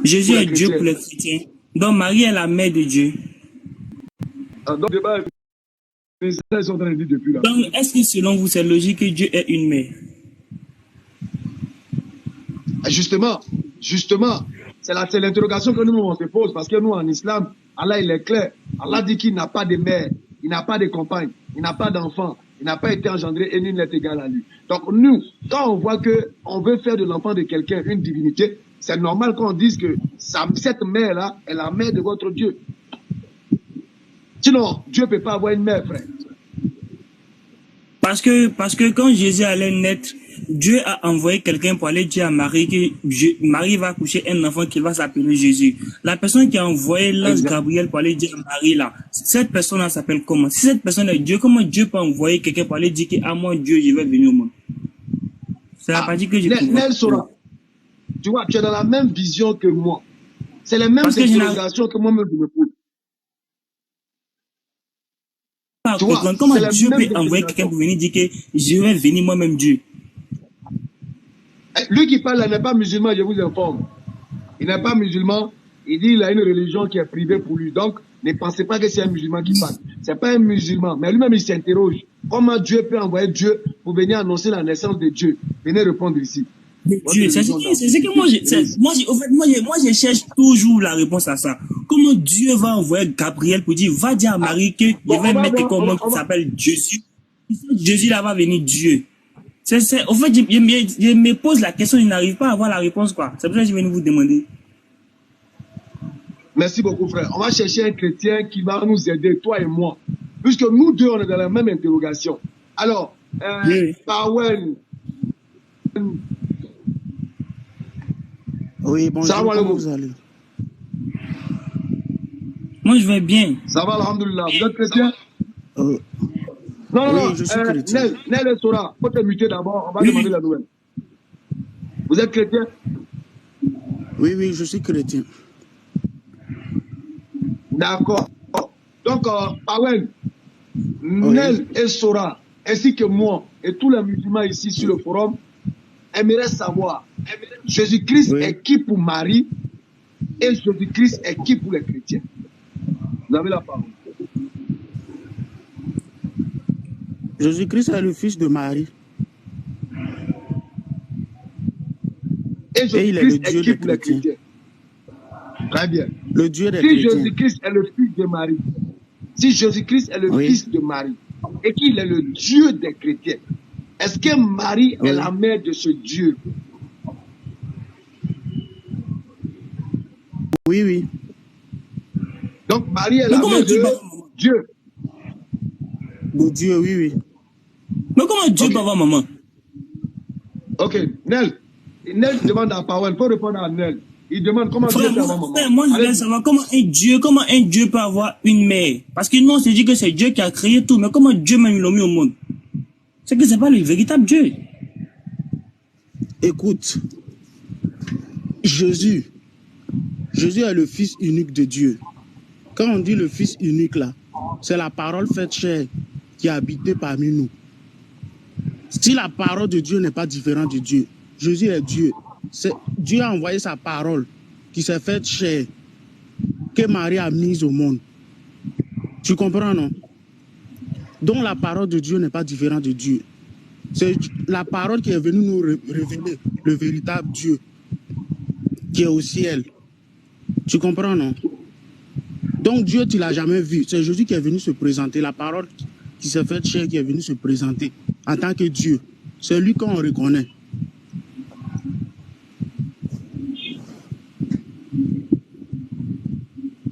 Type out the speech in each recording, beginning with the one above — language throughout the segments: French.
Jésus pour les est Dieu chrétiens. pour les chrétiens. Donc Marie est la mère de Dieu. Donc, le débat, ils sont en train de dire depuis là. Donc, est-ce que selon vous, c'est logique que Dieu ait une mère? Justement, c'est l'interrogation que nous on se pose parce que nous en islam, Allah il est clair. Allah dit qu'il n'a pas de mère, il n'a pas de compagne, il n'a pas d'enfant, il n'a pas été engendré et nul n'est égal à lui. Donc nous, quand on voit que on veut faire de l'enfant de quelqu'un une divinité, c'est normal qu'on dise que cette mère-là est la mère de votre Dieu. Sinon, Dieu ne peut pas avoir une mère, frère. Parce que quand Jésus allait naître, Dieu a envoyé quelqu'un pour aller dire à Marie que Marie va accoucher un enfant qui va s'appeler Jésus. La personne qui a envoyé l'ange Gabriel pour aller dire à Marie là, cette personne-là s'appelle comment? Si cette personne est Dieu, comment Dieu peut envoyer quelqu'un pour aller dire que à moi Dieu, je vais venir au monde? C'est la partie que je comprends. Tu vois, tu es dans la même vision que moi. C'est les mêmes interrogations que moi-même je me pose. Tu vois, comment Dieu peut envoyer quelqu'un pour venir dire que je vais venir moi-même Dieu? Lui qui parle n'est pas musulman, je vous informe. Il n'est pas musulman. Il dit qu'il a une religion qui est privée pour lui. Donc, ne pensez pas que c'est un musulman qui parle. Ce n'est pas un musulman. Mais lui-même, il s'interroge. Comment Dieu peut envoyer Dieu pour venir annoncer la naissance de Dieu? Venez répondre ici. Dieu, c'est ce que moi je cherche toujours la réponse à ça. Comment Dieu va envoyer Gabriel pour dire, va dire à Marie que je vais mettre quelqu'un qui s'appelle Jésus. Jésus là va venir Dieu. En fait, je me pose la question, je n'arrive pas à avoir la réponse, quoi. C'est pour ça que je vais vous demander. Merci beaucoup, frère. On va chercher un chrétien qui va nous aider, toi et moi. Puisque nous deux, on est dans la même interrogation. Alors, Powell. Oui, bonjour, comment vous allez? Moi, je vais bien. Ça va, alhamdoulilah. Vous êtes chrétien? Non, je suis chrétien. Nel et Sora, faut te muter d'abord, on va demander la nouvelle. Vous êtes chrétien? Oui, je suis chrétien. D'accord. Donc, Powell, Nel et Sora, ainsi que moi et tous les musulmans ici sur le forum, aimeraient savoir, Jésus-Christ est qui pour Marie et Jésus-Christ est qui pour les chrétiens? Vous avez la parole. Jésus-Christ est le fils de Marie. Et Jésus-Christ est qui pour les chrétiens? Très bien. Le Dieu des chrétiens. Si Jésus-Christ est le fils de Marie, si Jésus-Christ est le fils de Marie, et qu'il est le Dieu des chrétiens, est-ce que Marie est la mère de ce Dieu? Oui. Donc Marie est la mère de Dieu. De Dieu, oui. Mais comment Dieu peut avoir maman? Ok, Nel demande à Powell, il faut répondre à Nel. Il demande comment Dieu peut avoir maman. Moi, je veux savoir comment un Dieu peut avoir une mère. Parce que nous, on se dit que c'est Dieu qui a créé tout, mais comment Dieu même l'a mis au monde? C'est que c'est pas le véritable Dieu. Écoute, Jésus est le fils unique de Dieu. Quand on dit le fils unique là, c'est la parole faite chair qui a habité parmi nous. Si la parole de Dieu n'est pas différente de Dieu, Jésus est Dieu. Dieu a envoyé sa parole qui s'est faite chair, que Marie a mise au monde. Tu comprends, non? Donc la parole de Dieu n'est pas différente de Dieu. C'est la parole qui est venue nous révéler le véritable Dieu qui est au ciel. Tu comprends, non? Donc Dieu, tu ne l'as jamais vu. C'est Jésus qui est venu se présenter. La parole qui s'est faite chair qui est venue se présenter en tant que Dieu. C'est lui qu'on reconnaît.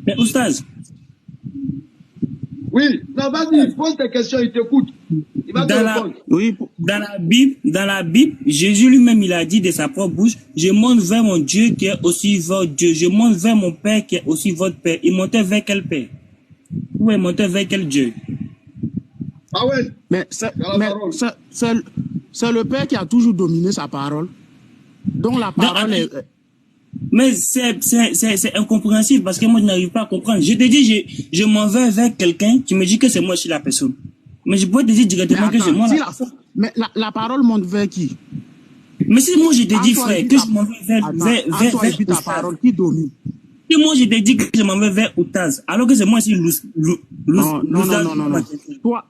Mais Oustaz. Oui, non, vas-y, pose tes questions, il t'écoute. Il va te répondre. Dans la Bible, Jésus lui-même, il a dit de sa propre bouche, je monte vers mon Dieu qui est aussi votre Dieu. Je monte vers mon Père qui est aussi votre Père. Il montait vers quel Père? Ou il montait vers quel Dieu? Ah ouais. Mais c'est le Père qui a toujours dominé sa parole. Donc la parole est... Mais c'est incompréhensible parce que moi je n'arrive pas à comprendre. Je te dis, je m'en vais vers quelqu'un qui me dit que c'est moi, je suis la personne. Mais je peux te dire directement que c'est moi. Mais la parole monte vers qui? Mais si moi je te dis, Toi, frère, et que puis je m'en vais vers, Attends, vers, toi et puis ta Oustaz. parole, qui domine? Si moi je te dis que je m'en vais vers Oustaz, alors que c'est moi ici, Non, l'Oustaz.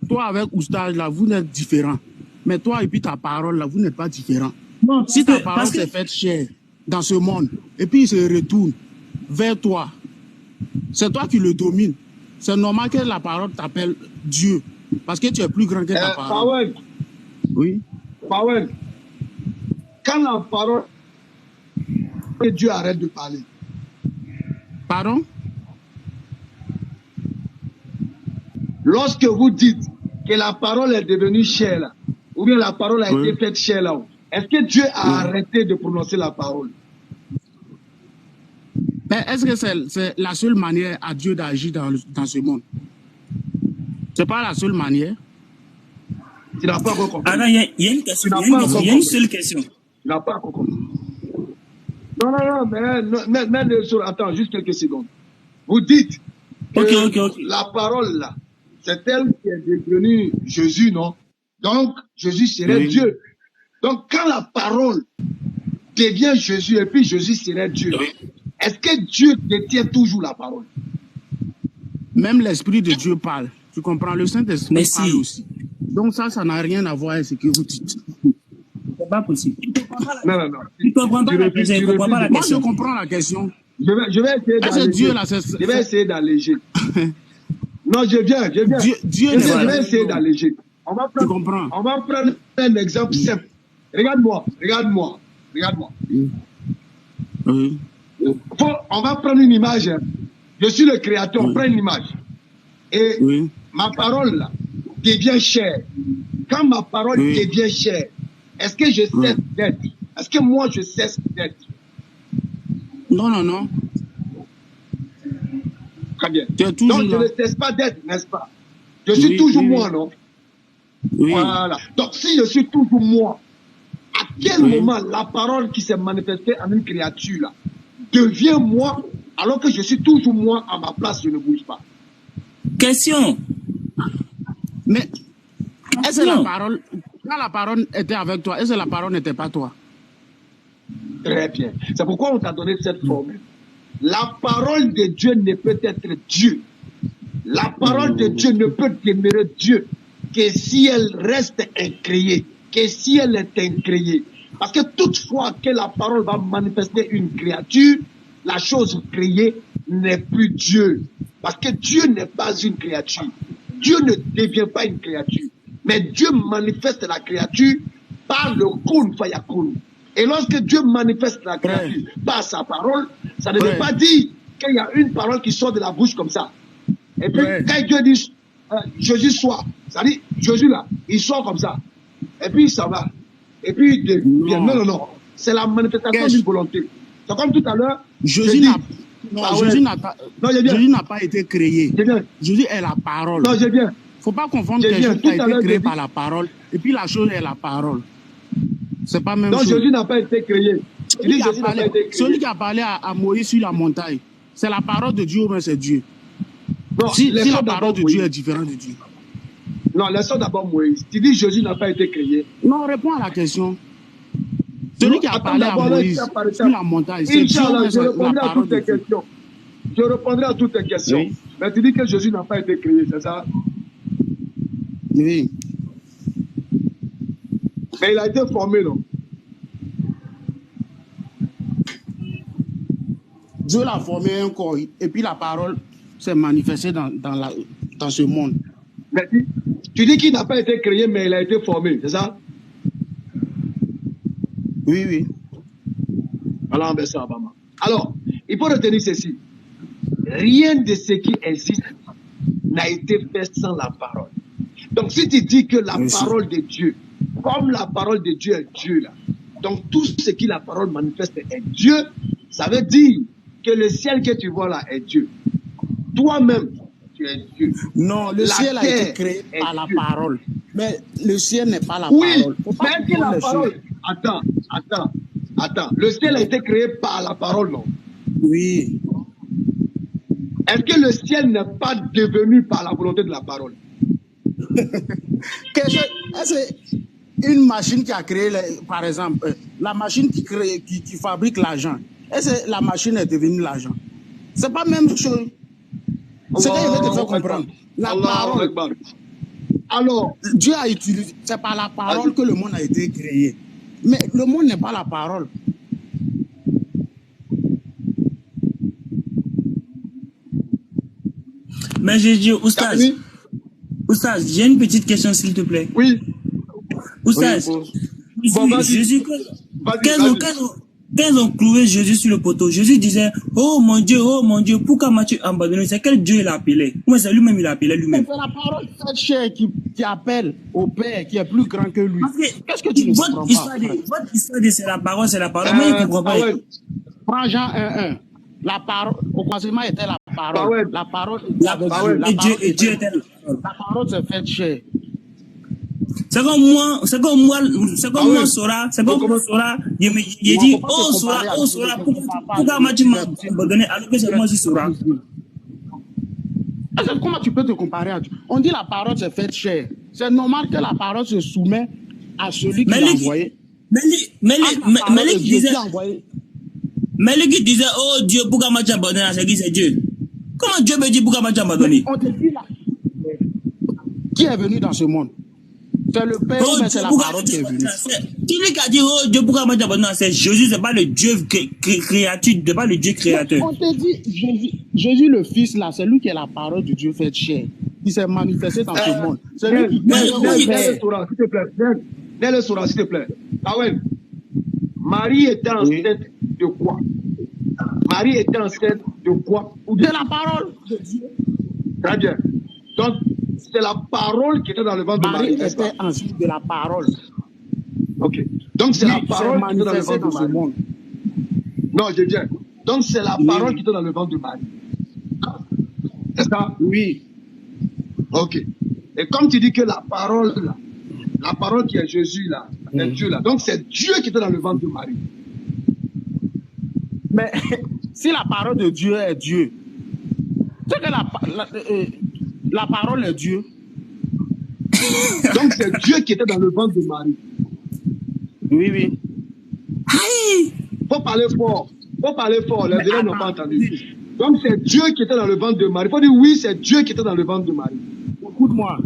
Toi, avec Oustaz, là, vous êtes différents. Mais toi et puis ta parole, là, vous n'êtes pas différents. Non, Si ta parce parole que s'est faite chère dans ce monde, et puis il se retourne vers toi, c'est toi qui le domines. C'est normal que la parole t'appelle Dieu, parce que tu es plus grand que ta parole. Power, Oui. Power, quand la parole de Dieu arrête de parler, Pardon? lorsque vous dites que la parole est devenue chère, là, ou bien la parole a été faite chère là, est-ce que Dieu a arrêté de prononcer la parole? Mais est-ce que c'est la seule manière à Dieu d'agir dans ce monde? C'est pas la seule manière. Tu n'as pas encore compris. Alors, il y a une question, il y a une seule question. Tu n'as pas encore compris. Non, mais attends, juste quelques secondes. Vous dites que Ok. la parole là, c'est elle qui est devenue Jésus, non? Donc, Jésus serait Dieu. Donc, quand la parole devient Jésus et puis Jésus serait Dieu, est-ce que Dieu détient toujours la parole? Même l'Esprit de Dieu parle. Tu comprends? Le Saint-Esprit parle aussi. Donc ça n'a rien à voir avec ce que vous dites. C'est pas possible. Non. Tu comprends pas la question. Moi, je comprends la question. Je vais essayer d'alléger. Dieu, là, je vais essayer d'alléger. Non, je viens. Dieu je vais essayer d'alléger. On va prendre un exemple simple. Regarde-moi. Oui. On va prendre une image. Hein. Je suis le créateur, on prend une image. Et ma parole là, devient chère. Quand ma parole devient chère, est-ce que je cesse d'être? Est-ce que moi je cesse d'être? Non. Très bien. Donc je ne cesse pas d'être, n'est-ce pas? Je suis toujours moi, non? Oui. Voilà. Donc si je suis toujours moi, à quel moment la parole qui s'est manifestée en une créature là devient moi, alors que je suis toujours moi à ma place, je ne bouge pas? Question. Mais est-ce que la parole, quand la parole était avec toi, est-ce que la parole n'était pas toi? Très bien. C'est pourquoi on t'a donné cette formule. La parole de Dieu ne peut être Dieu. La parole de Dieu ne peut demeurer Dieu que si elle reste incréée, que si elle est incréée. Parce que toutefois que la parole va manifester une créature, la chose créée n'est plus Dieu. Parce que Dieu n'est pas une créature. Dieu ne devient pas une créature. Mais Dieu manifeste la créature par le kun fayakun. Et lorsque Dieu manifeste la créature par sa parole, ça ne veut pas dire qu'il y a une parole qui sort de la bouche comme ça. Et puis quand Dieu dit Jésus soit, ça dit Jésus là, il sort comme ça. Et puis ça va. Et puis non. C'est la manifestation d'une volonté. C'est comme tout à l'heure. Jésus n'a pas été créé. Jésus est la parole. Non, j'ai bien. Faut pas confondre quelque chose qui a été créé par la parole et puis la chose est la parole. C'est pas même chose. Non, Jésus n'a pas été créé. Celui qui a parlé à Moïse sur la montagne, c'est la parole de Dieu ou bien c'est Dieu? Non, si la parole de Dieu est différente de Dieu. Non, laissons d'abord Moïse. Tu dis Jésus n'a pas été créé. Non, réponds à la question. Celui qui a parlé à Moïse sur la montagne, c'est Dieu ou bien c'est la parole de Dieu? Je répondrai à toutes tes questions. Oui. Mais tu dis que Jésus n'a pas été créé, c'est ça? Oui. Mais il a été formé, non? Dieu l'a formé un corps et puis la parole s'est manifestée dans ce monde. Mais tu dis qu'il n'a pas été créé, mais il a été formé, c'est ça? Oui. Alors, alors, il faut retenir ceci. Rien de ce qui existe n'a été fait sans la parole. Donc, si tu dis que la parole de Dieu, comme la parole de Dieu est Dieu, là, donc tout ce qui la parole manifeste est Dieu, ça veut dire que le ciel que tu vois là est Dieu. Toi-même, tu es Dieu. Non, le ciel a été créé par la parole. Mais le ciel n'est pas la parole. Mais que la parole... Attends. Le ciel a été créé par la parole, non? Oui. Est-ce que le ciel n'est pas devenu par la volonté de la parole? Est-ce une machine qui a créé, par exemple, la machine qui crée, qui fabrique l'argent. Et c'est la machine est devenue l'argent. C'est pas la même chose. C'est ce que je vais te faire comprendre. La parole. Alors, Dieu a utilisé, c'est par la parole que le monde a été créé. Mais le monde n'est pas la parole. Mais j'ai dit, Oustaz, j'ai une petite question, s'il te plaît. Oui. Oustaz, Jésus, quand ils ont cloué Jésus sur le poteau, Jésus disait, oh mon Dieu, pourquoi m'as-tu abandonné? C'est quel Dieu il a appelé? Moi, c'est lui-même, il a appelé lui-même. C'est la parole de cette chair qui appelle au Père qui est plus grand que lui. Qu'est-ce que tu ne comprends pas? Votre histoire de c'est la parole, moi, je ne comprends pas. Prends Jean 1:1. La parole, au commencement était la parole. La parole et Dieu était la parole s'est faite chair. C'est comme moi, Sora, j'ai dit, oh Sora, pourquoi m'as-tu abandonné alors que c'est moi qui Sora? Comment tu peux te comparer à Dieu? On dit la parole s'est faite chair. C'est normal que la parole se soumet à celui qui l'a envoyé. Mais lui qui disait, oh Dieu, pourquoi m'as-tu abandonné? C'est Dieu. Comment Dieu me dit pourquoi m'as-tu abandonné? On te dit là. Qui est venu dans ce monde? C'est le Père, mais c'est la parole qui est venue. Qui a dit, oh Dieu, pourquoi m'as-tu abandonné? C'est Jésus, c'est pas le Dieu créature, c'est pas le Dieu créateur. On te dit, Jésus le Fils là, c'est lui qui est la parole de Dieu faite chair. Il s'est manifesté dans ce monde. C'est lui qui Nel le Sora, s'il te plaît. Marie était enceinte de quoi? Marie était enceinte de quoi? De la parole de Dieu. Très bien. Donc, c'est la parole qui était dans le ventre de Marie. Marie était enceinte de la parole. Ok. Donc, c'est la parole qui était dans le ventre de Marie. Monde. Non, je viens. Donc, c'est la parole qui était dans le ventre de Marie. C'est ça? Oui. Ok. Et comme tu dis que la parole, là, la parole qui est Jésus, là, c'est Dieu, là. Donc, c'est Dieu qui était dans le ventre de Marie. Mais si la parole de Dieu est Dieu, c'est que la parole est Dieu. Donc, c'est Dieu qui était dans le ventre de Marie. Oui, oui. Faut parler fort. Les élèves n'ont pas entendu. Donc, c'est Dieu qui était dans le ventre de Marie. Il faut dire oui, c'est Dieu qui était dans le ventre de Marie. Écoute-moi.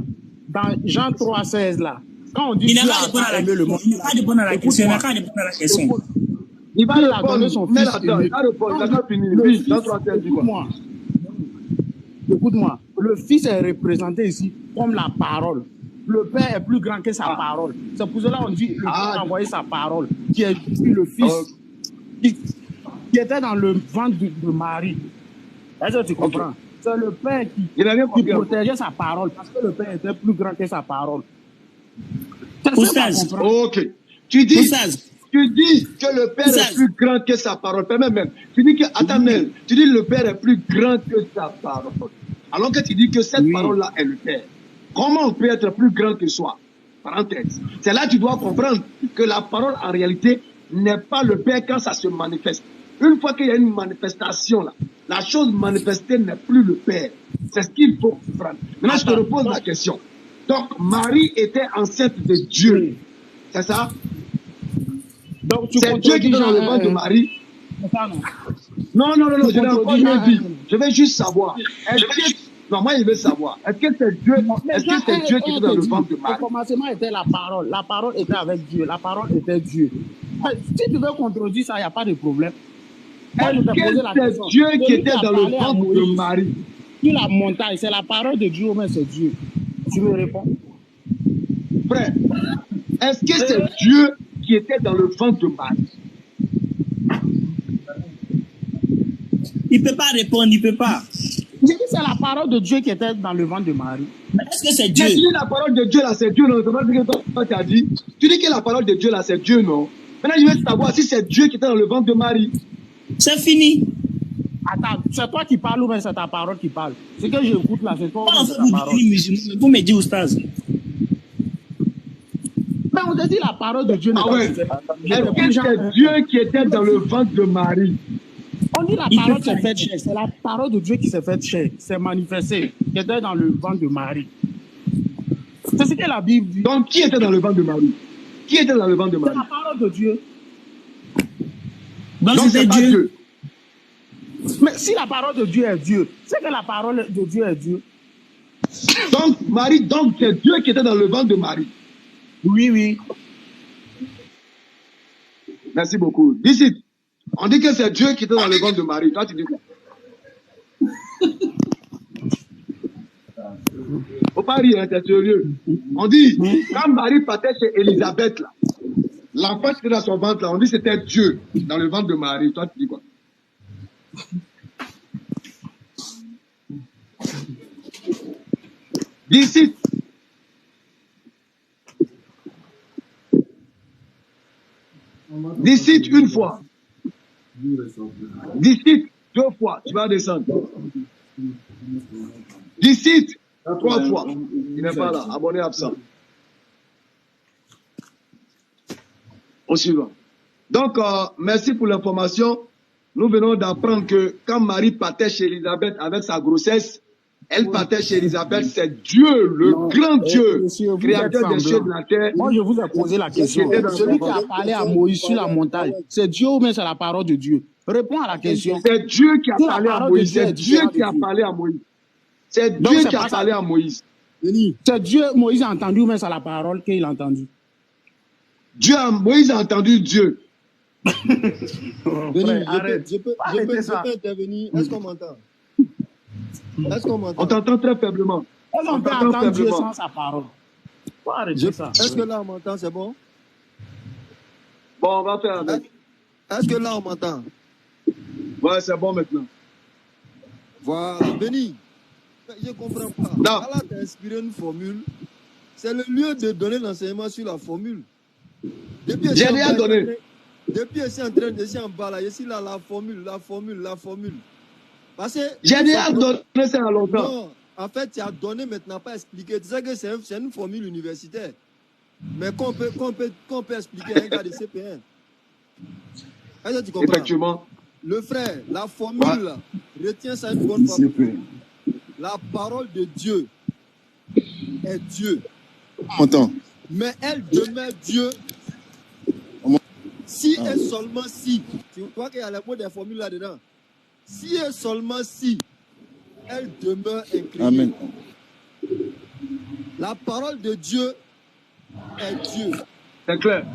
Dans Jean 3,16, là, quand on dit il n'a pas répondu à la question. Il va répondre son fils. Mais attends, il va répondre. Il va finir. Oui, Jean 3,16. Écoute-moi. Le Fils est représenté ici comme la parole. Le Père est plus grand que sa parole. C'est pour cela qu'on dit le Père a envoyé sa parole, qui est le Fils, qui était dans le ventre de Marie. Est-ce que tu comprends? C'est le Père qui protégeait sa parole, parce que le Père était plus grand que sa parole. Oustaz. Ok. Tu dis que le Père est plus grand que sa parole. Même. Tu dis que, attends, tu dis que le Père est plus grand que sa parole. Alors que tu dis que cette parole-là est le Père. Comment on peut être plus grand que soi? Parenthèse. C'est là que tu dois comprendre que la parole, en réalité, n'est pas le Père quand ça se manifeste. Une fois qu'il y a une manifestation, là, la chose manifestée n'est plus le Père. C'est ce qu'il faut comprendre. Maintenant, je te repose la question. Donc, Marie était enceinte de Dieu. C'est ça? Donc, c'est Dieu qui est dans le ventre de Marie. Non, je n'ai encore rien dit. Je vais juste savoir. Non, moi, je veux savoir. Est-ce que c'est Dieu, qui est dans le ventre de Marie? Au commencement était la parole. La parole était avec Dieu. La parole était Dieu. Si tu veux contredire ça, il n'y a pas de problème. Est-ce que c'est Dieu qui était dans le ventre de Marie? Sur la montagne, c'est la parole de Dieu, mais c'est Dieu. Tu me réponds? Frère, est-ce que c'est Dieu qui était dans le ventre de Marie? Il ne peut pas répondre, il ne peut pas. J'ai dit c'est la parole de Dieu qui était dans le ventre de Marie. Mais est-ce que c'est Dieu? Tu dis la parole de Dieu là, c'est Dieu, non? C'est pas ce que toi tu as dit. Tu dis que la parole de Dieu là, c'est Dieu, non? Maintenant, je veux savoir si c'est Dieu qui était dans le ventre de Marie. C'est fini. Attends, c'est toi qui parles ou bien c'est ta parole qui parle? Ce que j'écoute là, c'est toi. Vous me dites, Oustaz. Mais on te dit la parole de Dieu n'est pas. Est-ce que c'est Dieu qui était dans le ventre de Marie? On dit la parole s'est faite chair. C'est la parole de Dieu qui s'est faite chair. C'est manifesté. Qui était dans le ventre de Marie. C'est ce que la Bible dit. Donc, qui était dans le ventre de Marie? Qui était dans le ventre de Marie? C'est la parole de Dieu. Donc Donc, c'était c'est pas Dieu. Dieu. Mais si la parole de Dieu est Dieu, c'est que la parole de Dieu est Dieu. Donc, Marie, donc c'est Dieu qui était dans le ventre de Marie. Oui, oui. Merci beaucoup. D'ici, on dit que c'est Dieu qui était dans le ventre de Marie. Toi, tu dis quoi? Faut pas rire, hein, t'es sérieux. On dit, quand Marie partait chez Élisabeth, là, l'enfant qui était dans son ventre, là, on dit que c'était Dieu dans le ventre de Marie. Toi, tu dis quoi? D'ici. D'ici une fois. D'ici deux fois, tu vas descendre. D'ici trois fois. Il n'est pas là. Abonné absent. Au suivant. Donc, merci pour l'information. Nous venons d'apprendre que quand Marie partait chez Élisabeth avec sa grossesse, elle partait chez Élisabeth, c'est Dieu, le grand Dieu, monsieur, vous créateur êtes des cieux et de la terre. Moi, je vous ai posé la question. Qui était dans Celui son qui a ventre. parlé à Moïse sur la montagne, c'est Dieu ou bien c'est la parole de Dieu? Réponds à la question. C'est Dieu qui a Si la parlé à parole de Moïse. Dieu C'est est Dieu différente qui de a Dieu. parlé à Moïse. C'est Donc, Dieu c'est qui a pas ça. parlé à Moïse. C'est Dieu, Moïse a entendu ou bien c'est la parole qu'il a entendu? Moïse a entendu Dieu. Denis, Arrête. je peux intervenir. Est-ce qu'on m'entend? Est-ce qu'on On m'entend? t'entend très faiblement. Est-ce qu'on peut t'entend entendre Dieu faiblement. sans sa parole? Faut arrêter ça. Est-ce que là on m'entend? C'est bon? Bon, on va faire avec. Est-ce que là on m'entend? Ouais, c'est bon maintenant. Voilà. Denis, je ne comprends pas. Non. Allah t'a inspiré une formule. C'est le lieu de donner l'enseignement sur la formule. Depuis J'ai rien donné. Depuis je suis en train de je suis en bas là, je suis là, la formule. Parce que J'ai rien donné ça à longtemps. non, en fait, tu as donné maintenant, pas expliqué. Tu sais que c'est une formule universitaire. Mais qu'on peut expliquer à un gars de CP1. Est-ce que tu comprends? Effectivement. Le frère, la formule, là, retiens ça une bonne fois. pour toutes. La parole de Dieu est Dieu. Entends. Mais elle demeure Dieu si et seulement si. Tu vois qu'il y a le mot des formules là-dedans. Si et seulement si elle demeure incréée. Amen. La parole de Dieu est Dieu. C'est clair.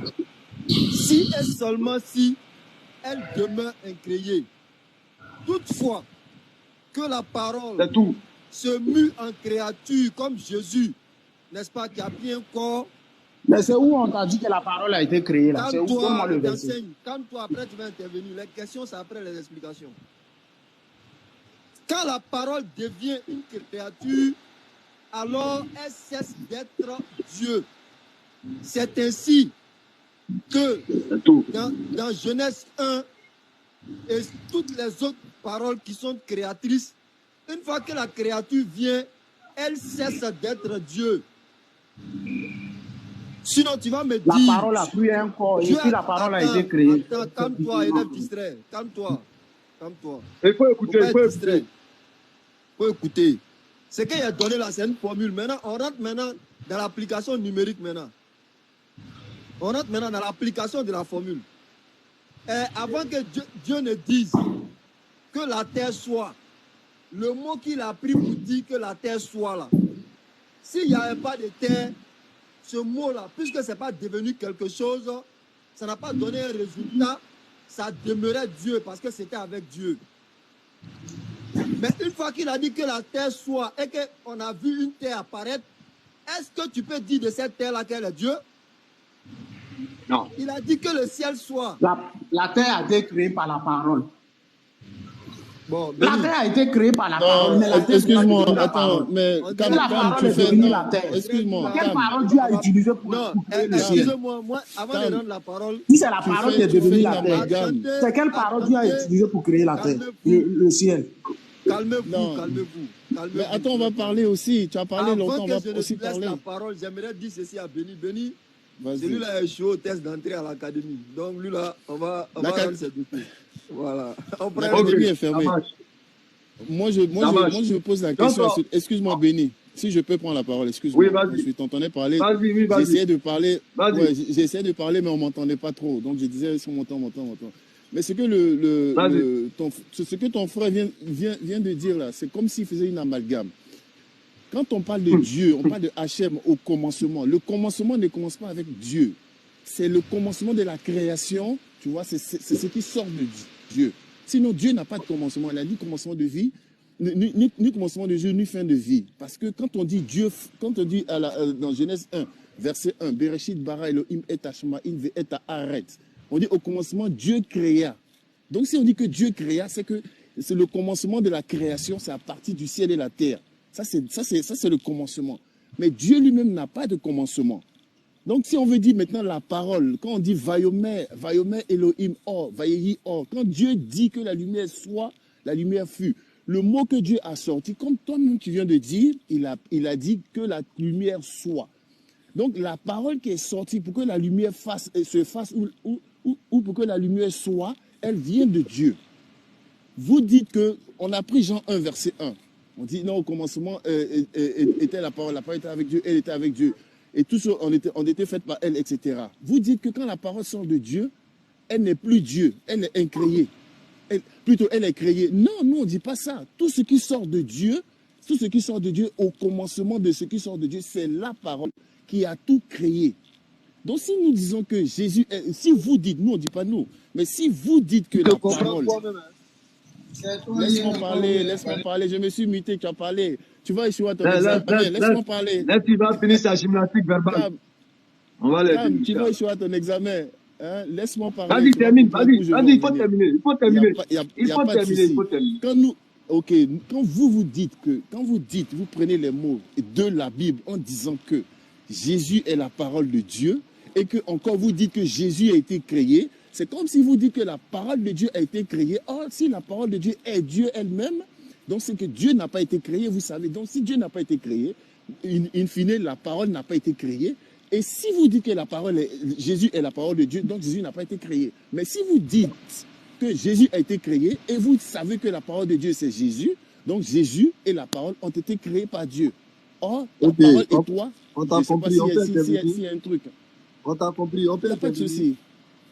Si et seulement si elle demeure incréée. Toutefois, que la parole C'est tout. se mue en créature comme Jésus, n'est-ce pas, qui a pris un corps. Mais c'est où on t'a dit que la parole a été créée là? C'est où? Donne-moi le verset. T'enseignes. Quand toi, après, tu vas intervenir. Les questions, c'est après les explications. Quand la parole devient une créature, alors elle cesse d'être Dieu. C'est ainsi que C'est tout. dans Genèse 1 et toutes les autres paroles qui sont créatrices, une fois que la créature vient, elle cesse d'être Dieu. Sinon, tu vas me La dire... parole a pris un corps et puis la parole a été créée. Attends, calme-toi, élève distrait. Calme-toi. Il faut écouter. Il faut écouter. distrait. Faut écouter. Ce qu'il a donné là, c'est une formule. Maintenant, on rentre maintenant dans l'application numérique maintenant. On rentre maintenant dans l'application de la formule. Et avant que Dieu ne dise que la terre soit, le mot qu'il a pris pour dire que la terre soit là, s'il n'y avait pas de terre, ce mot-là, puisque ce n'est pas devenu quelque chose, ça n'a pas donné un résultat, ça demeurait Dieu parce que c'était avec Dieu. Mais une fois qu'il a dit que la terre soit et qu'on a vu une terre apparaître, est-ce que tu peux dire de cette terre-là qu'elle est Dieu? Non. Il a dit que le ciel soit. La terre a été créée par la parole. Bon, La terre a été créée par la parole. Mais la terre Excuse-moi, n'est pas attends, mais On dit calme, la calme, parole tu est fais. devenue la terre. Excuse-moi, Quelle calme. parole Dieu a utilisée pour Non, créer le ciel? excusez-moi, moi, avant de rendre la parole, Si c'est la Tu parole fais- qui est tu devenue fais la une terre, amalgame. c'est quelle parole Dieu a utilisée pour créer la terre, le ciel? calmez-vous, Non. calmez-vous. Mais attends, on va parler aussi. Tu as parlé Avant longtemps, on que va je ne aussi laisse parler. la parole, j'aimerais dire ceci à Béni. Béni, Vas-y. celui-là est chaud au test d'entrée à l'académie. Donc lui là, on va L'acad- rendre ses dossiers. Voilà. On prend L'académie le- est fermée. Ça marche. Moi, je pose la Donc, question. Excuse-moi, Béni. Si je peux prendre la parole, excuse-moi. Oui, vas-y. Je t'entendais parler. Vas-y, oui, vas-y. J'essayais de parler. Vas-y. Ouais, j'essayais de parler, mais on m'entendait pas trop. Donc je disais, est-ce qu'on m'entend. Mais ce que ce que ton frère vient de dire là, c'est comme s'il faisait une amalgame. Quand on parle de Dieu, on parle de Hachem au commencement. Le commencement ne commence pas avec Dieu. C'est le commencement de la création, tu vois, c'est ce qui sort de Dieu. Sinon, Dieu n'a pas de commencement. Il a ni commencement de vie, ni commencement de Dieu, ni fin de vie. Parce que quand on dit Dieu, quand on dit dans Genèse 1, verset 1, Bereshit bara Elohim et Hashma in ve et haaret. On dit au commencement, Dieu créa. Donc si on dit que Dieu créa, c'est que c'est le commencement de la création, c'est à partir du ciel et la terre. Ça, c'est le commencement. Mais Dieu lui-même n'a pas de commencement. Donc si on veut dire maintenant la parole, quand on dit Vayomer Elohim or, Vayehi or, quand Dieu dit que la lumière soit, la lumière fut. Le mot que Dieu a sorti, comme toi-même tu viens de dire, il a dit que la lumière soit. Donc la parole qui est sortie pour que la lumière se fasse ou pour que la lumière soit, elle vient de Dieu. Vous dites que, on a pris Jean 1, verset 1. On dit non, au commencement était la parole était avec Dieu, elle était avec Dieu. Et tout ça, on était fait par elle, etc. Vous dites que quand la parole sort de Dieu, elle n'est plus Dieu, elle est incréée. Elle est créée. Non, nous on ne dit pas ça. Tout ce qui sort de Dieu, au commencement de ce qui sort de Dieu, c'est la parole qui a tout créé. Donc si nous disons que Jésus est, si vous dites, nous on ne dit pas nous, mais si vous dites que la parole... Laisse-moi parler, je me suis muté, tu as parlé. Tu vas échouer à ton examen, laisse-moi parler. Là, tu vas finir sa gymnastique verbale. On va l'aider. Tu vas échouer à ton examen. Hein? Laisse-moi parler. Vas-y, termine, il faut terminer. Il faut terminer. Quand vous dites, vous prenez les mots de la Bible en disant que Jésus est la parole de Dieu et que encore vous dites que Jésus a été créé, c'est comme si vous dites que la parole de Dieu a été créée. Or, si la parole de Dieu est Dieu elle-même, donc c'est que Dieu n'a pas été créé, vous savez. Donc si Dieu n'a pas été créé, in fine, la parole n'a pas été créée. Et si vous dites que Jésus est la parole de Dieu, donc Jésus n'a pas été créé. Mais si vous dites que Jésus a été créé et vous savez que la parole de Dieu c'est Jésus, donc Jésus et la parole ont été créés par Dieu. Or, la parole et toi, on t'a compris, s'il y a un truc. On t'a compris, on peut pas de souci.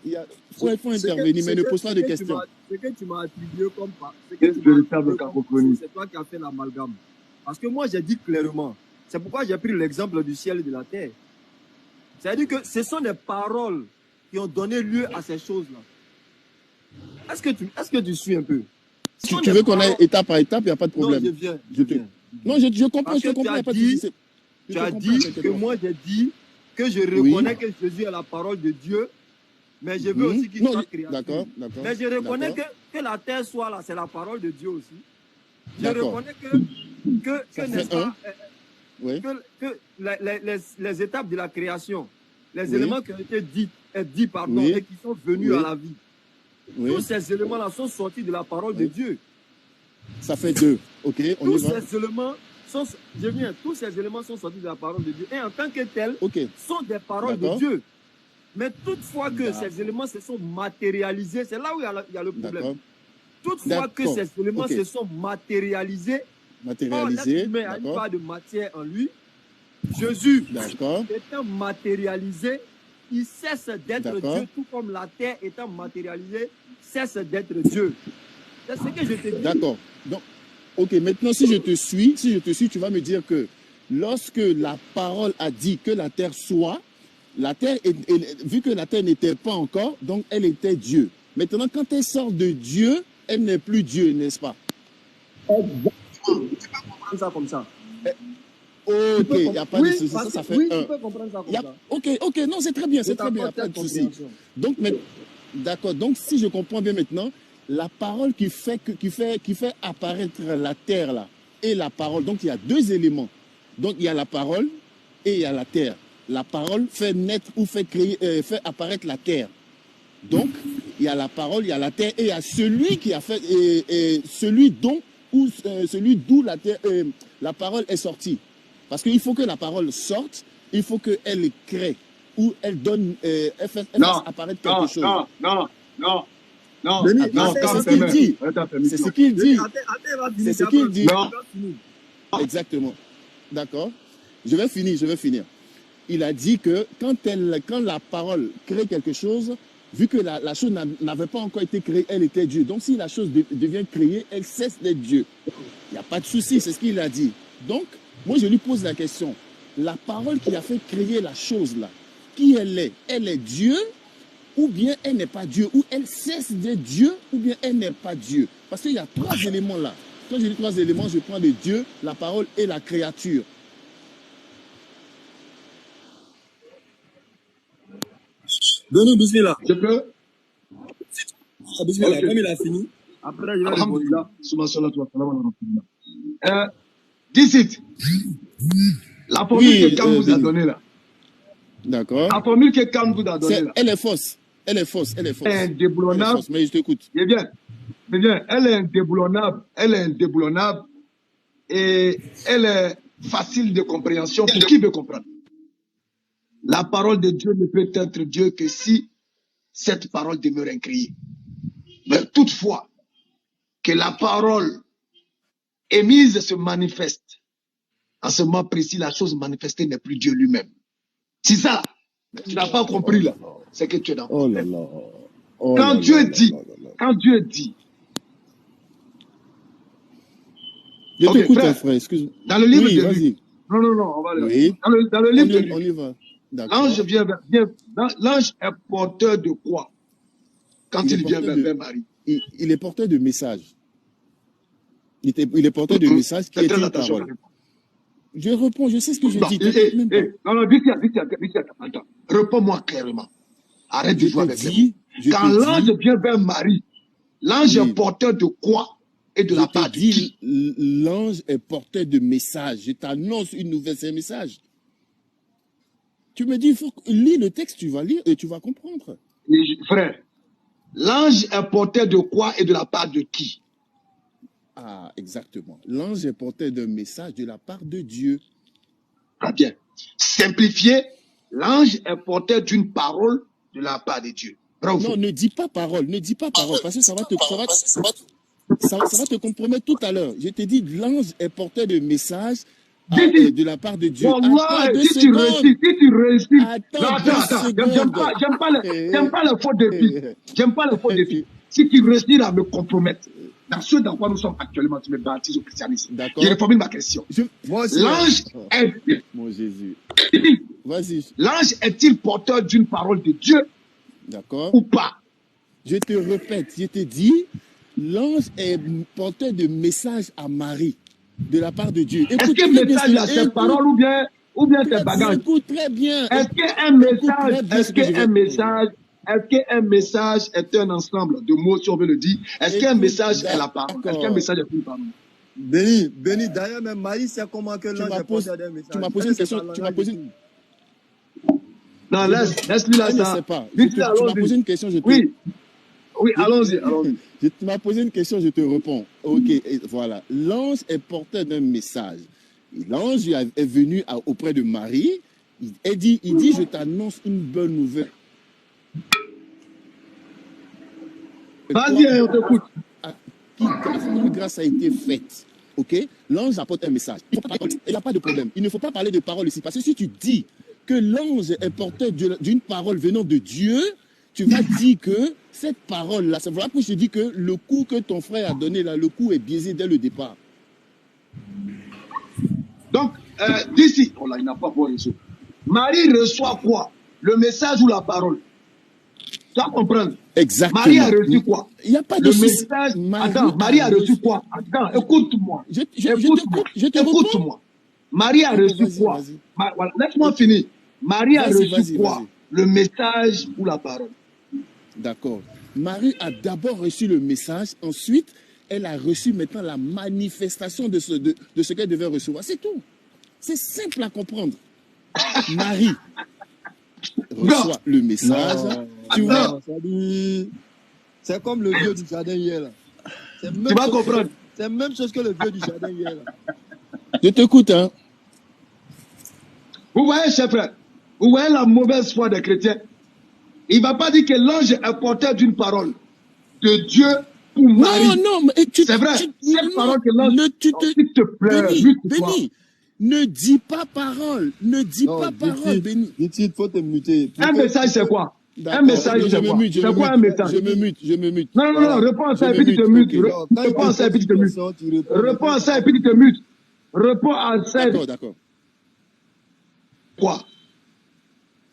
Il faut intervenir, mais ne pose pas de questions. Ce que tu m'as attribué comme c'est toi qui as fait l'amalgame. Parce que moi, j'ai dit clairement, c'est pourquoi j'ai pris l'exemple du ciel et de la terre. C'est-à-dire que ce sont des paroles qui ont donné lieu à ces choses-là. Est-ce que tu suis un peu? Tu veux qu'on aille étape par étape, il n'y a pas de problème. Non, je viens. Non, je comprends, je comprends. Tu as dit que moi, j'ai dit que je reconnais que Jésus est la parole de Dieu. Mais je veux aussi qu'il soit créateur. D'accord. Mais je reconnais que la terre soit là, c'est la parole de Dieu aussi. Je reconnais que les étapes de la création, les éléments qui ont été dits et qui sont venus à la vie, tous ces éléments-là sont sortis de la parole de Dieu. Ça fait deux. Ok, on y va. Tous ces éléments sont sortis de la parole de Dieu. Et en tant que tels, sont des paroles de D'accord. Dieu. Mais toutefois que ces éléments se sont matérialisés, c'est là où il y a le problème. Toutefois que ces éléments se sont matérialisés, l'être humain a une part de matière en lui. Jésus, étant matérialisé, il cesse d'être Dieu, tout comme la terre étant matérialisée, cesse d'être Dieu. C'est ce que je te dis. D'accord. Donc, ok, maintenant si je te suis, tu vas me dire que lorsque la parole a dit que la terre soit, la terre, vu que la terre n'était pas encore, donc elle était Dieu. Maintenant, quand elle sort de Dieu, elle n'est plus Dieu, n'est-ce pas? Tu peux comprendre ça comme ça. Ok, il n'y a pas de souci. Ça fait tu peux comprendre ça comme ça. Ok, non, c'est très bien, il n'y a pas de souci. Donc, d'accord, donc si je comprends bien maintenant, la parole qui fait apparaître la terre là, et la parole, donc il y a deux éléments. Donc il y a la parole et il y a la terre. La parole fait naître ou fait apparaître la terre. Donc, il y a la parole, il y a la terre, et il y a celui qui a fait, celui d'où la parole est sortie. Parce qu'il faut que la parole sorte, il faut qu'elle crée, ou elle donne, elle fasse apparaître quelque chose. Non, c'est ce qu'il dit. C'est ce qu'il dit. C'est ce qu'il dit. Exactement. D'accord. Je vais finir. Il a dit que quand la parole crée quelque chose, vu que la chose n'avait pas encore été créée, elle était Dieu. Donc si la chose devient créée, elle cesse d'être Dieu. Il n'y a pas de souci, c'est ce qu'il a dit. Donc, moi je lui pose la question, la parole qui a fait créer la chose là, qui elle est Dieu, ou bien elle n'est pas Dieu, ou elle cesse d'être Dieu, ou bien elle n'est pas Dieu. Parce qu'il y a trois éléments là. Quand je dis trois éléments, je prends le Dieu, la parole et la créature. Denis, bismillah. Je peux? Bismillah, Ok. comme il a fini. Après, je vais répondre. Alhamdulillah. Summa salatu wa salam ala rasulillah. D'ici, la formule Oui, que Kam vous a Denis. donnée là, D'accord. la formule que Kam vous a donnée là, Elle est fausse. Elle est fausse. Elle est fausse. elle est Elle est indéboulonnable. fausse, mais je t'écoute. Eh bien, elle est indéboulonnable. Elle est indéboulonnable et elle est facile de compréhension pour qui veut comprendre. La parole de Dieu ne peut être Dieu que si cette parole demeure incriée. Mais toutefois, que la parole émise se manifeste, en ce moment précis, la chose manifestée n'est plus Dieu lui-même. Si ça, tu n'as pas compris là, c'est que tu es dans le Oh là problème. là. Oh Quand là Dieu là dit, là là là. quand Dieu dit, Je Ok, t'écoute, frère. hein, frère, excuse-moi. dans le livre Oui, de Luc, vas-y. non, on va le Oui. dans le On livre de y, on Luc, y va. D'accord. l'ange est porteur de quoi quand Il est il vient porteur vers de, Marie? il est porteur de messages. Il est porteur de messages qui Fais est très une attention à parole. répondre. Je réponds, je sais ce que je Non, dis, t'inquiète même pas. non, vite, attends. Réponds-moi clairement. Arrête de Je jouer te avec les mots. dis, Quand l'ange vient vers Marie, l'ange Oui. est porteur de quoi et de je la te part de qui? dis, l'ange est porteur de messages. Je t'annonce une nouvelle, c'est un message. Tu me dis, il faut lire le texte, tu vas lire et tu vas comprendre. Frère, l'ange est porteur de quoi et de la part de qui? Ah, exactement. L'ange est porteur d'un message de la part de Dieu. Très bien. Simplifié, l'ange est porteur d'une parole de la part de Dieu. Bravo. Non, ne dis pas parole, parce que ça va te compromettre tout à l'heure. Je te dis, l'ange est porteur de messages de la part de Dieu. Wallah, Attends 2 si tu secondes. réussis. Attends Non, 2 attends. secondes. J'aime pas le faux défi. J'aime pas le faux défi. Si tu réussis à me compromettre, dans ce dans quoi nous sommes actuellement, tu me baptises au christianisme. D'accord. Je reformule ma question. Moi aussi. L'ange est, Mon Jésus. Vas-y. l'ange est-il porteur d'une parole de Dieu D'accord. ou pas? Je te répète, je te dis, l'ange est porteur de messages à Marie de la part de Dieu. Est-ce Écoute que très le bien message a ses paroles ou bien ses bagages? Écoute très bien. Est-ce qu'un message est un ensemble de mots, si on veut le dire? Est-ce qu'un Écoute, message est la parole? Est-ce qu'un d'accord. message est une parole? Béni, d'ailleurs, même Marie sait comment que l'ange m'as est posé- porteur d'un message. tu m'as posé une question, tu m'as posé une- Non, laisse-lui là Elle ne ça. sait pas. Dites-lui, Tu m'as allons-y. posé une question, je te... Oui, allons-y. Tu m'as posé une question, je te réponds. Ok, et voilà. L'ange est porteur d'un message. Et l'ange est venu auprès de Marie. Il dit, je t'annonce une bonne nouvelle. Vas-y, on t'écoute. Une grâce a été faite. Ok? L'ange apporte un message. Il n'y a pas de problème. Il ne faut pas parler de parole ici. Parce que si tu dis que l'ange est porteur d'une parole venant de Dieu, tu vas dire que cette parole-là, c'est voilà pourquoi je te dis que le coup que ton frère a donné là, le coup est biaisé dès le départ. Donc, d'ici, oh là, il n'a pas beau réseau. Marie reçoit quoi? Le message ou la parole? Tu vas comprendre. Exactement. Marie a reçu quoi? Il n'y a pas de Le souci. message. Attends, Marie a reçu quoi? Attends, écoute-moi. Je te réponds. Écoute-moi. Marie a reçu Vas-y, quoi? vas-y. Voilà, laisse-moi finir. Marie a Vas-y, reçu quoi? vas-y. Le message ou la parole? D'accord. Marie a d'abord reçu le message, ensuite, elle a reçu maintenant la manifestation de ce qu'elle devait recevoir. C'est tout. C'est simple à comprendre. Marie reçoit le message. Non, Tu vois, c'est comme le vieux du jardin hier. Là. Tu vas comprendre. C'est la même chose que le vieux du jardin hier. Là. je t'écoute, hein. Vous voyez, chers frères, vous voyez la mauvaise foi des chrétiens. Il ne va pas dire que l'ange est porteur d'une parole de Dieu pour Marie. Non, mais C'est vrai. Cette parole que l'ange... S'il te plaît, Béni, ne dis pas parole. Ne dis Non, pas parole, Béni. Dit-il, faut te muter. Un message, c'est quoi? Un D'accord. message, Ok, je c'est me quoi? mute, je C'est me quoi un mute. message? Je me mute, je me mute. Non, non, non, Voilà. réponds à Je ça et me puis tu te mute. mutes. Ok. Alors, quand il Réponds à te ça et pose puis tu une te mutes. question, tu réponds. Réponds à Maintenant, ça et puis tu te mutes. Réponds à ça. D'accord, d'accord. Quoi?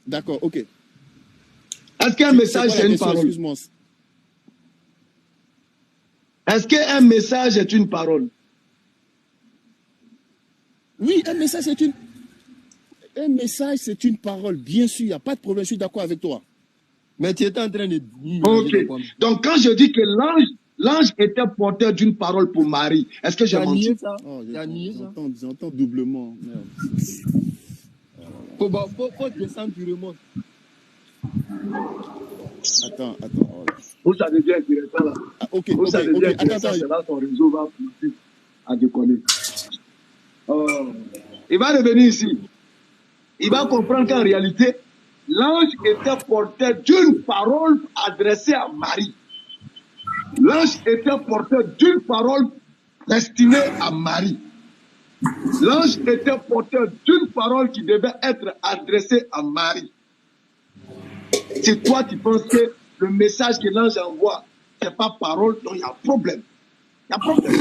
D'accord, ok. Est-ce qu'un C'est message, quoi la c'est une question? parole? Excuse-moi. Est-ce qu'un message est une parole? Oui, un message, c'est une parole. Bien sûr, il n'y a pas de problème. Je suis d'accord avec toi. mais tu étais en train de Ok. mélanger les pommes. Donc, quand je dis que l'ange était porteur d'une parole pour Marie, est-ce que Tu j'ai as nié menti? ça? Oh, Tu as nié ça? j'entends doublement. Merde. Faut descendre, tu remontes. Attends. Oh. Où ça devient intéressant là? Ah, ok, Où ça devient Attends, intéressant, c'est là son réseau va pousser à déconner. Oh. Il va revenir ici. Il va comprendre qu'en réalité, l'ange était porteur d'une parole adressée à Marie. L'ange était porteur d'une parole destinée à Marie. L'ange était porteur d'une parole qui devait être adressée à Marie. C'est toi qui penses que le message que l'ange envoie, ce n'est pas parole, donc il y a problème. Il y a problème.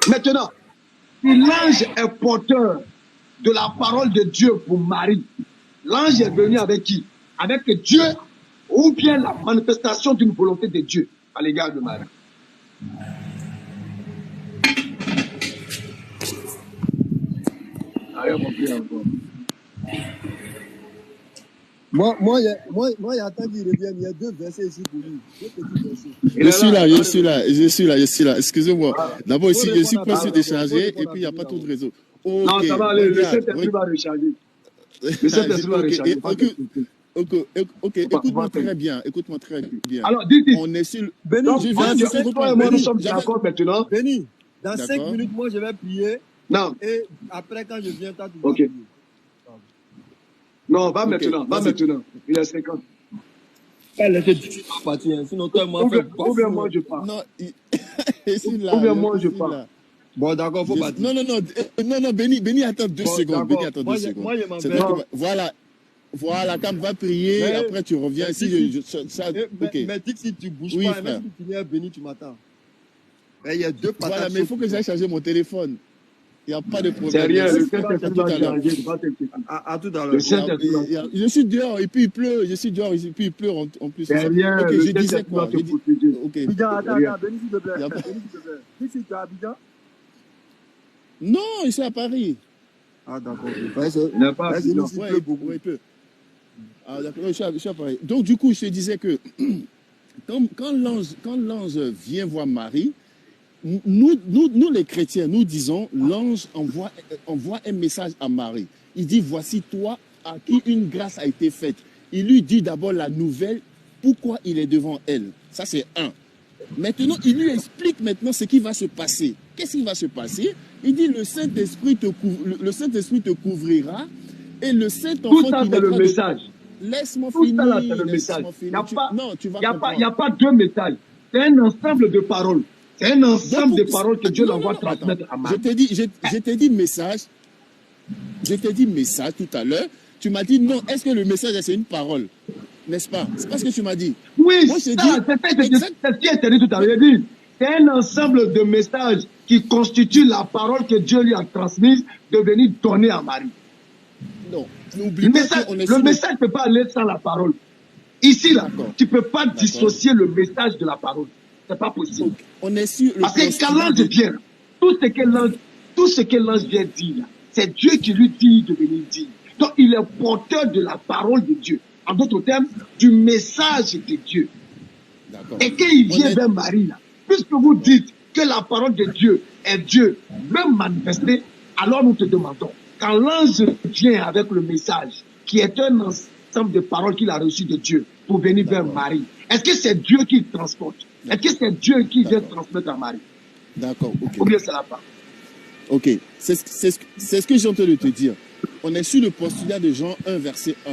Maintenant, si l'ange est porteur de la parole de Dieu pour Marie, l'ange est venu avec qui? Avec Dieu ou bien la manifestation d'une volonté de Dieu à l'égard de Marie. Ah, j'ai compris encore. Moi, j'attends qu'il revienne. Il y a 2 versets ici pour lui. 2 petits versets. Je suis là. Excusez-moi. Ah. D'abord, ici, je suis Faut pressé répondre de à charger et Béni puis il n'y a pas d'abord. tout de réseau. Non, Ok, ça va aller, le regarde. Saint-Esprit va recharger. Le Saint-Esprit va recharger. Pas de souci. Ok, écoute-moi très bien. Écoute-moi très bien. Alors, dites. On est sur. Béni, Donc, Je viens moi, de toi et comprendre. moi, nous Béni, sommes j'avais- d'accord maintenant. Béni, dans 5 D'accord. minutes, moi, je vais prier. Non, Et après, quand je viens, toi, tu vas ok. prier. Non, va Ok, maintenant, va vas-y. maintenant. Il est 50. Pas laisser partir. Sinon, toi et moi, on fait Ou bien moi, je pars. Non, je suis là. Ou bien moi, je suis pars. là. Bon, d'accord, faut partir. Non, Béni, attends 2 Bon, secondes. d'accord. Béni, attends 2 Moi, secondes. je m'en C'est vais. toi qui vas- Voilà, quand va prier, Mais- après tu reviens. mais Si si- ça, Mais ok. dis que si tu bouges Oui, pas, frère. même si tu viens Béni, tu m'attends. Et il y a 2 patates. Voilà, mais il faut que j'aille charger mon téléphone. Il n'y a pas de problème. C'est rien, le Merci. Saint-Esprit À tout va à l'heure. changer. Va t'inquiéter. À tout à Le l'heure. Saint-Esprit va Je suis dehors et puis il pleut. Je suis dehors et puis il pleut en plus. C'est rien, Ok, le je disais Saint-Esprit va quoi? te protéger. Ok. Abidjan, Rien. Béni, s'il te plaît. Y a pas- Béni, s'il te plaît. Dis si tu es à Abidjan. Non, je suis à Paris. Ah, d'accord. Il n'est pas Vas-y, évident. nous, Ouais, pleut beaucoup. ouais, il pleut. Ah, d'accord, je suis à Paris. Donc, du coup, je te disais que quand l'ange vient voir Marie, nous les chrétiens, nous disons, l'ange envoie un message à Marie. Il dit, voici toi à qui une grâce a été faite. Il lui dit d'abord la nouvelle, pourquoi il est devant elle. Ça, c'est un. Maintenant, il lui explique maintenant ce qui va se passer. Qu'est-ce qui va se passer? Il dit, le Saint-Esprit te couvrira et le Tout Saint-Enfant ça, qui c'est le naîtra de... message. Laisse-moi Tout finir. ça, là, c'est le message. laisse-moi Il finir. Non, tu vas comprendre. n'y a pas 2 messages. C'est un ensemble de paroles. C'est un ensemble de paroles que Dieu l'envoie transmettre à Marie. Je t'ai dit message. Je t'ai dit message tout à l'heure. Tu m'as dit non. Est-ce que le message c'est une parole? N'est-ce pas? C'est pas ce que tu m'as dit. Oui, Moi, c'est je ça, t'ai dit- c'est ce qui est dit tout à l'heure. J'ai dit, c'est un ensemble de messages qui constituent la parole que Dieu lui a transmise de venir donner à Marie. Non. Le N'oublie pas message qu'on est ne sur peut pas aller sans la parole. Ici, là, D'accord. tu ne peux pas dissocier le message de la parole. Ce n'est pas possible. On est sur le Parce que quand postulat l'ange de- vient, tout ce que l'ange vient dire, là, c'est Dieu qui lui dit de venir dire. Donc, il est porteur de la parole de Dieu. En d'autres termes, du message de Dieu. D'accord. Et quand il On vient est- vers Marie, là, puisque vous dites que la parole de Dieu est Dieu, même manifesté, alors nous te demandons, quand l'ange vient avec le message, qui est un ensemble de paroles qu'il a reçues de Dieu pour venir vers Marie, est-ce que c'est Dieu qui le transporte? Est-ce que c'est Dieu qui vient transmettre à Marie? D'accord, ok. Ou bien c'est la part? Ok, c'est ce que j'ai en train de te dire. On est sur le postulat de Jean 1, verset 1.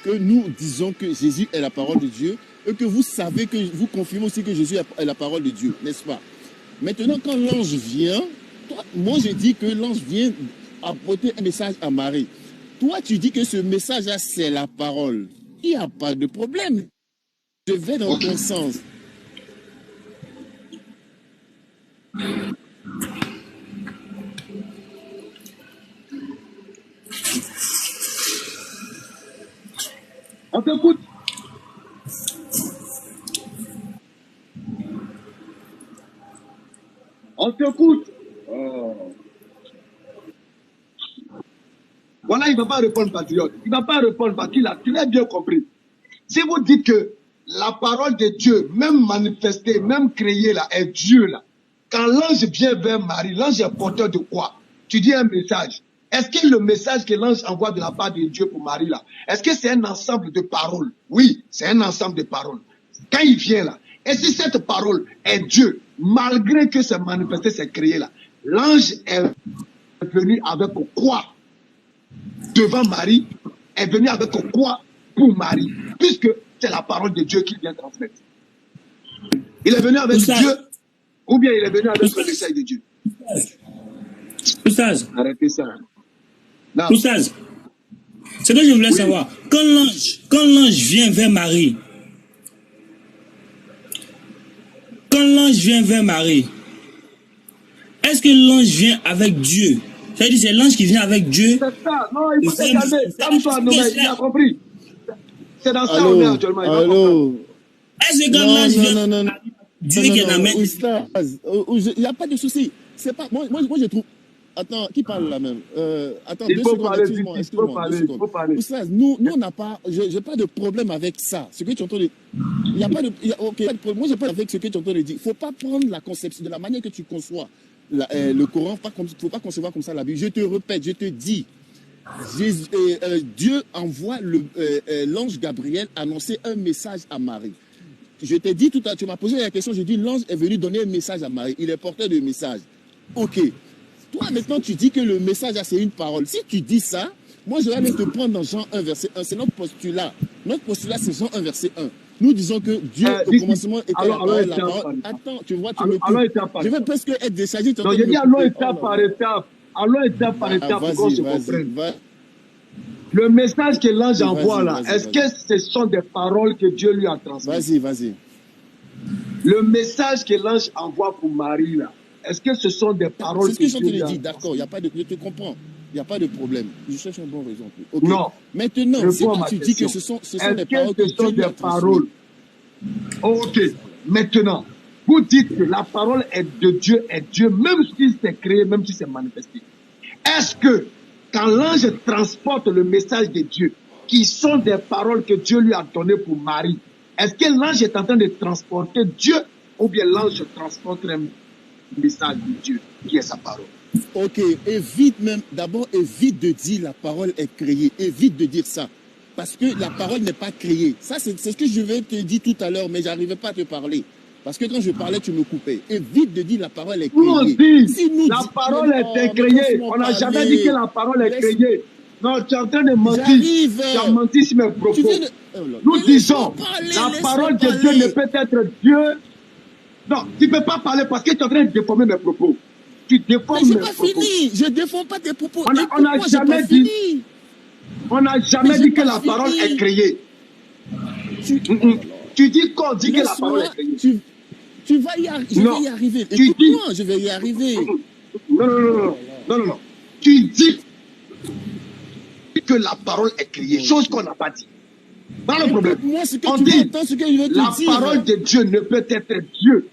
Que nous disons que Jésus est la parole de Dieu et que vous savez que vous confirmez aussi que Jésus est la parole de Dieu, n'est-ce pas? Maintenant, quand l'ange vient, moi j'ai dit que l'ange vient apporter un message à Marie. Toi, tu dis que ce message-là, c'est la parole. Il n'y a pas de problème. Je vais dans ton sens. On t'écoute. On t'écoute. Oh. Voilà, il ne va pas répondre patriote. Il ne va pas répondre parce qu'il a très bien compris. Si vous dites que la parole de Dieu, même manifestée, même créée là, est Dieu là, quand l'ange vient vers Marie, l'ange est porteur de quoi? Tu dis un message. Est-ce que le message que l'ange envoie de la part de Dieu pour Marie là, est-ce que c'est un ensemble de paroles? Oui, c'est un ensemble de paroles. Quand il vient là, et si cette parole est Dieu, malgré que c'est manifesté, c'est créé là, l'ange est venu avec quoi devant Marie, est venu avec quoi pour Marie, puisque c'est la parole de Dieu qu'il vient transmettre. Il est venu avec Dieu, ou bien il est venu avec le message de Dieu. Oustaz. Arrêtez ça. Oustaz, c'est que je voulais savoir. Quand l'ange vient vers Marie, est-ce que l'ange vient avec Dieu? C'est-à-dire c'est l'ange qui vient avec Dieu. C'est ça. Non, il faut te calmer. Calme-toi, non, mais il a compris. C'est dans ça on est actuellement. Allô. Est-ce que quand l'ange vient Dieu qui est amène? Il n'y a pas de souci. C'est pas. Moi, je trouve. Attends, qui parle là même? Attends, il faut parler, il faut parler. Oustaz, nous on n'a pas. J'ai pas de problème avec ça. Ce que tu entends de. Il n'y a pas de. Ok, pas de problème. Moi, j'ai pas avec ce que tu entends de dire. Il ne faut pas prendre la conception de la manière que tu conçois le Coran. Il ne faut pas concevoir comme ça la Bible. Je te répète, je te dis. Dieu envoie l'ange Gabriel annoncer un message à Marie. Je t'ai dit tout à l'heure, tu m'as posé la question, j'ai dit l'ange est venu donner un message à Marie. Il est porteur de message. Ok. Toi, maintenant, tu dis que le message, c'est une parole. Si tu dis ça, moi, je vais aller te prendre dans Jean 1, verset 1. C'est notre postulat. Notre postulat, c'est Jean 1, verset 1. Nous disons que Dieu, au commencement, était la parole. Attends, tu vois, tu me coupes. Je vais presque être déchargé. Non, je dis allons étape par étape. Allons étape par étape pour qu'on se comprenne. Le message que l'ange envoie là, est-ce que ce sont des paroles que Dieu lui a transmises? Vas-y. Le message que l'ange envoie pour Marie là, est-ce que ce sont des paroles que Dieu lui a transmises? D'accord, je te comprends. Il n'y a pas de problème. Je cherche un bon exemple. Okay. Non. Maintenant, si tu dis que ce sont des paroles que Dieu lui a transmises. Ok. Maintenant, vous dites que la parole est de Dieu, même si c'est créé, même si c'est manifesté. Est-ce que quand l'ange transporte le message de Dieu, qui sont des paroles que Dieu lui a données pour Marie, est-ce que l'ange est en train de transporter Dieu ou bien l'ange transporte un message de Dieu qui est sa parole? Ok, évite de dire la parole est créée. Évite de dire ça. Parce que la parole n'est pas créée. Ça, c'est ce que je vais te dire tout à l'heure, mais je n'arrivais pas à te parler. Parce que quand je parlais, tu me coupais. Évite de dire la parole est créée. La parole est créée. On n'a jamais dit que la parole est créée. Non, tu es en train de mentir. Tu as menti sur mes propos. Nous disons, la parole de Dieu ne peut être Dieu. Non, tu ne peux pas parler parce que tu es en train de déformer mes propos. Tu déformes mes propos. Je ne déforme pas tes propos. On n'a jamais dit. On n'a jamais dit que la parole est créée. Tu dis qu'on dit que la parole est créée. Tu vas y arriver. Je vais y arriver. Écoute-moi, je vais y arriver. Non. Tu dis que la parole est créée, chose qu'on n'a pas dit. Pas le problème. Moi, on dit la parole de Dieu ne peut être Dieu.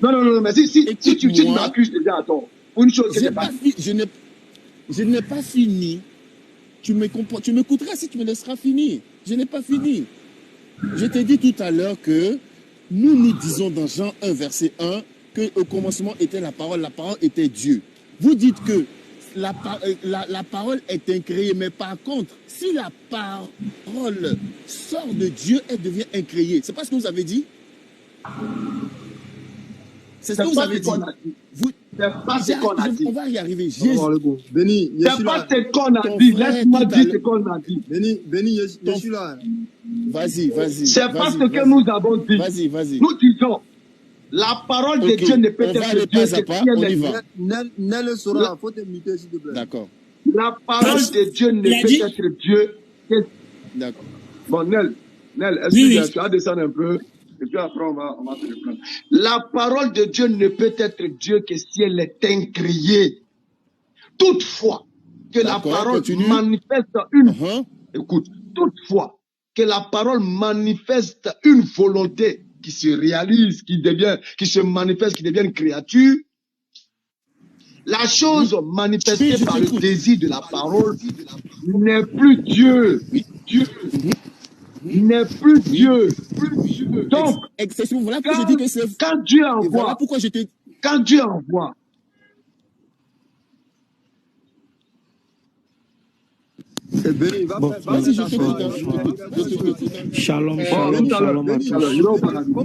Non, mais si tu m'accuses déjà à tort. Une chose que je n'ai pas dit. Je n'ai pas fini. Tu m'écouteras si tu me laisseras finir. Je n'ai pas fini. Je t'ai dit tout à l'heure que nous disons dans Jean 1, verset 1, qu'au commencement était la parole était Dieu. Vous dites que la parole est incréée, mais par contre, si la parole sort de Dieu, elle devient incréée. C'est pas ce que vous avez dit? C'est ce que vous avez dit. C'est pas ce qu'on a dit. On va y arriver. Béni, c'est pas ce qu'on a dit. Laisse-moi dire ce qu'on a dit. Béni, je suis là. Vas-y. C'est pas ce que nous avons dit. Vas-y. Nous disons, la parole de Dieu ne peut être Dieu. On y va. Nel le saura, faut te muter s'il te plaît. D'accord. La parole de Dieu ne Il a peut dit, être Dieu que... D'accord. Bon, Nel, est-ce oui, que oui. tu vas descendre un peu? Et puis après, on va te reprendre. La parole de Dieu ne peut être Dieu que si elle est incriée. Toutefois, que la D'accord, parole continue. manifeste une... Uh-huh. Écoute, toutefois, que la parole manifeste une volonté qui se réalise, qui se manifeste, qui devient une créature, la chose manifestée Oui, je par le t'écoute. désir de la parole n'est plus Dieu. Dieu n'est plus Oui. Dieu. Donc, Excessivement. Voilà pourquoi je dis que c'est... quand Dieu Et voilà envoie, pourquoi je te... quand Dieu envoie, Bon, Vas-y, je t'écoute. Shalom, bon, shalom, tout à l'heure, shalom à tous. il va au paradis.